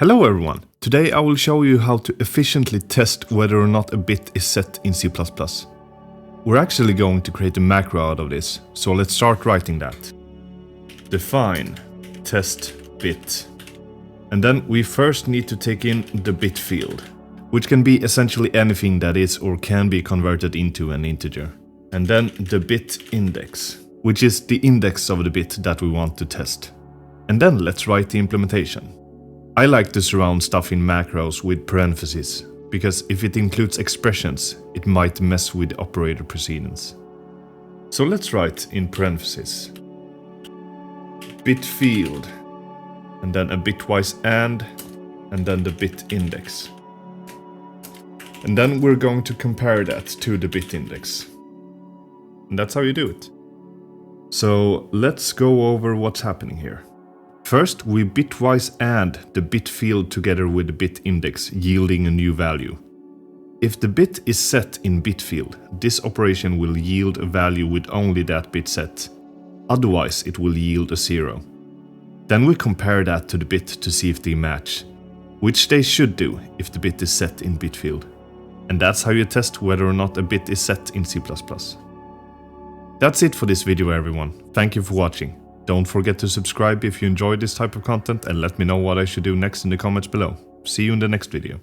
Hello everyone! Today I will show you how to efficiently test whether or not a bit is set in C++. We're actually going to create a macro out of this, so let's start writing that. Define test bit. And then we first need to take in the bit field, which can be essentially anything that is or can be converted into an integer. And then the bit index, which is the index of the bit that we want to test. And then let's write the implementation. I like to surround stuff in macros with parentheses, because if it includes expressions, it might mess with operator precedence. So let's write in parentheses bit field, and then a bitwise and then the bit index. And then we're going to compare that to the bit index. And that's how you do it. So let's go over what's happening here. First, we bitwise add the bit field together with the bit index, yielding a new value. If the bit is set in bit field, this operation will yield a value with only that bit set. Otherwise, it will yield a 0. Then we compare that to the bit to see if they match, which they should do if the bit is set in bit field. And that's how you test whether or not a bit is set in C++. That's it for this video, everyone. Thank you for watching. Don't forget to subscribe if you enjoyed this type of content and let me know what I should do next in the comments below. See you in the next video.